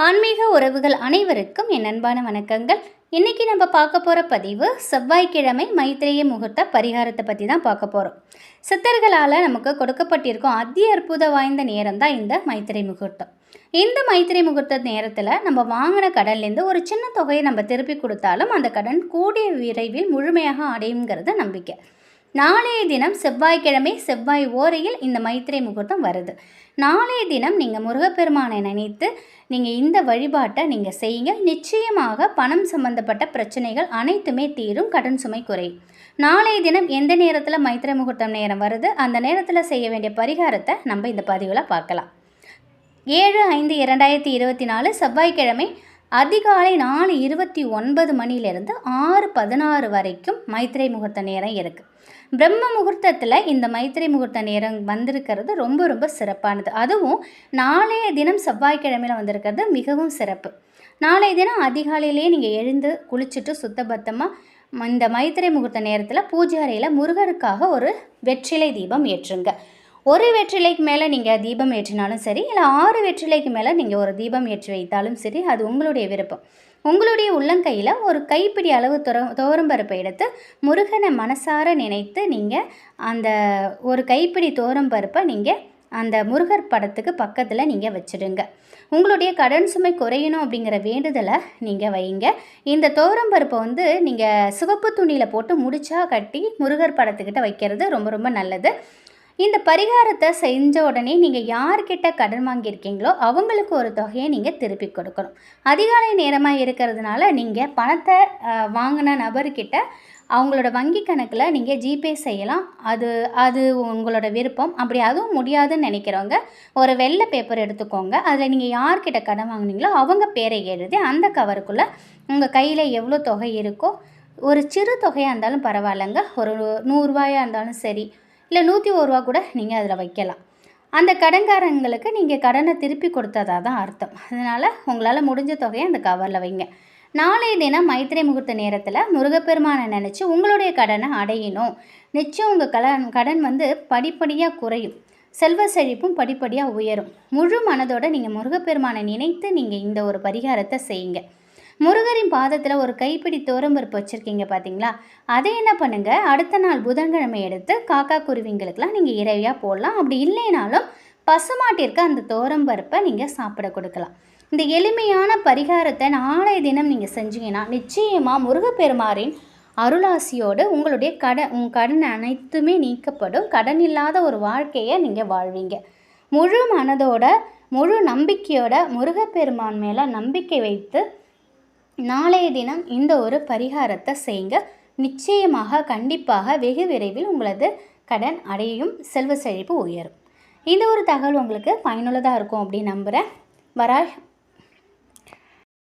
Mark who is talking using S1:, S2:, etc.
S1: ஆன்மீக உறவுகள் அனைவருக்கும் என் அன்பான வணக்கங்கள். இன்றைக்கி நம்ம பார்க்க போகிற பதிவு செவ்வாய்க்கிழமை மைத்திரேய முகூர்த்த பரிகாரத்தை பற்றி தான் பார்க்க போகிறோம். சித்தர்களால் நமக்கு கொடுக்கப்பட்டிருக்கும் அதி அற்புத வாய்ந்த நேரம் தான் இந்த மைத்திரை முகூர்த்தம். இந்த மைத்திரை முகூர்த்த நேரத்தில் நம்ம வாங்கின கடன்லேருந்து ஒரு சின்ன தொகையை நம்ம திருப்பி கொடுத்தாலும் அந்த கடன் கூடிய விரைவில் முழுமையாக அடையுங்கிறது நம்பிக்கை. நாளைய தினம் செவ்வாய்க்கிழமை செவ்வாய் ஓரையில் இந்த மைத்திரை முகூர்த்தம் வருது. நாளைய தினம் நீங்கள் முருகப்பெருமானை நினைத்து நீங்கள் இந்த வழிபாட்டை நீங்கள் செய்யுங்க. நிச்சயமாக பணம் சம்பந்தப்பட்ட பிரச்சனைகள் அனைத்துமே தீரும், கடன் சுமை குறையும். நாளைய தினம் எந்த நேரத்தில் மைத்திரை முகூர்த்தம் நேரம் வருது, அந்த நேரத்தில் செய்ய வேண்டிய பரிகாரத்தை நம்ம இந்த பதிவில் பார்க்கலாம். 7/5/2024 செவ்வாய்க்கிழமை அதிகாலை 4:29 மணிலிருந்து 6:16 வரைக்கும் மைத்திரை முகூர்த்த நேரம் இருக்குது. பிரம்ம முகூர்த்தத்தில் இந்த மைத்திரை முகூர்த்த நேரம் வந்திருக்கிறது ரொம்ப ரொம்ப சிறப்பானது. அதுவும் நாளைய தினம் செவ்வாய்க்கிழமையில் வந்திருக்கிறது மிகவும் சிறப்பு. நாளைய தினம் அதிகாலையிலே நீங்கள் எழுந்து குளிச்சுட்டு சுத்தபத்தமாக இந்த மைத்திரை முகூர்த்த நேரத்தில் பூஜை அறையில் முருகருக்காக ஒரு வெற்றிலை தீபம் ஏற்றுங்க. ஒரு வெற்றிலைக்கு மேலே நீங்கள் தீபம் ஏற்றினாலும் சரி, இல்லை 6 வெற்றிலைக்கு மேலே நீங்கள் ஒரு தீபம் ஏற்றி வைத்தாலும் சரி, அது உங்களுடைய விருப்பம். உங்களுடைய உள்ளங்கையில் ஒரு கைப்பிடி அளவு துவரம்பருப்பை எடுத்து முருகனை மனசார நினைத்து நீங்கள் அந்த ஒரு கைப்பிடி துவரம்பருப்பை நீங்கள் அந்த முருகர் படத்துக்கு பக்கத்தில் நீங்கள் வச்சுடுங்க. உங்களுடைய கடன் சுமை குறையணும் அப்படிங்கிற வேண்டுதலை நீங்கள் வைங்க. இந்த துவரம்பருப்பை நீங்கள் சிவப்பு துணியில் போட்டு முடிச்சா கட்டி முருகர் படத்துக்கிட்ட வைக்கிறது ரொம்ப ரொம்ப நல்லது. இந்த பரிகாரத்தை செஞ்ச உடனே நீங்கள் யார்கிட்ட கடன் வாங்கியிருக்கீங்களோ அவங்களுக்கு ஒரு தொகையை நீங்கள் திருப்பி கொடுக்கணும். அதிகாலை நேரமாக இருக்கிறதுனால நீங்கள் பணத்தை வாங்கின நபர்கிட்ட அவங்களோட வங்கி கணக்கில் நீங்கள் ஜிபே செய்யலாம். அது உங்களோட விருப்பம். அப்படி அதுவும் முடியாதுன்னு நினைக்கிறவங்க ஒரு வெள்ளை பேப்பர் எடுத்துக்கோங்க. அதில் நீங்கள் யார்கிட்ட கடன் வாங்கினீங்களோ அவங்க பேரை எழுதி அந்த கவருக்குள்ளே உங்கள் கையில் எவ்வளோ தொகை இருக்கோ, ஒரு சிறு தொகையாக இருந்தாலும் பரவாயில்லைங்க, ஒரு 100 ரூபாயாக இருந்தாலும் சரி, இல்லை 101 ரூபா கூட நீங்கள் அதில் வைக்கலாம். அந்த கடன்காரங்களுக்கு நீங்கள் கடனை திருப்பி கொடுத்ததாக தான் அர்த்தம். அதனால் உங்களால் முடிஞ்ச தொகையை அந்த கவரில் வைங்க. நாளைய தினம் மைத்திரை முகூர்த்த நேரத்தில் முருகப்பெருமானை நினச்சி உங்களுடைய கடனை அடையணும். நிச்சயம் உங்கள் கடன் படிப்படியாக குறையும், செல்வ செழிப்பும் படிப்படியாக உயரும். முழு மனதோடு நீங்கள் முருகப்பெருமானை நினைத்து நீங்கள் இந்த ஒரு பரிகாரத்தை செய்யுங்க. முருகரின் பாதத்தில் ஒரு கைப்பிடி துவரம்பருப்பு வச்சுருக்கீங்க பார்த்தீங்களா, அதை என்ன பண்ணுங்கள், அடுத்த நாள் புதன்கிழமை எடுத்து காக்கா குருவிங்களுக்கெல்லாம் நீங்கள் இறைவியாக போடலாம். அப்படி இல்லைனாலும் பசுமாட்டிற்கு அந்த துவரம்பருப்பை நீங்கள் சாப்பிட கொடுக்கலாம். இந்த எளிமையான பரிகாரத்தை நாளைய தினம் நீங்கள் செஞ்சீங்கன்னா நிச்சயமாக முருகப்பெருமாரின் அருளாசியோடு உங்களுடைய கடன் அனைத்துமே நீக்கப்படும். கடன் இல்லாத ஒரு வாழ்க்கையை நீங்கள் வாழ்வீங்க. முழு மனதோட முழு நம்பிக்கையோட முருகப்பெருமான் மேலே நம்பிக்கை வைத்து நாளைய தினம் இந்த ஒரு பரிகாரத்தை செய்யுங்க. நிச்சயமாக கண்டிப்பாக வெகு விரைவில் உங்களது கடன் அடையும், செல்வ செழிப்பு உயரும். இந்த ஒரு தகவல் உங்களுக்கு பயனுள்ளதாக இருக்கும் அப்படின்னு நம்புகிறேன். வராய்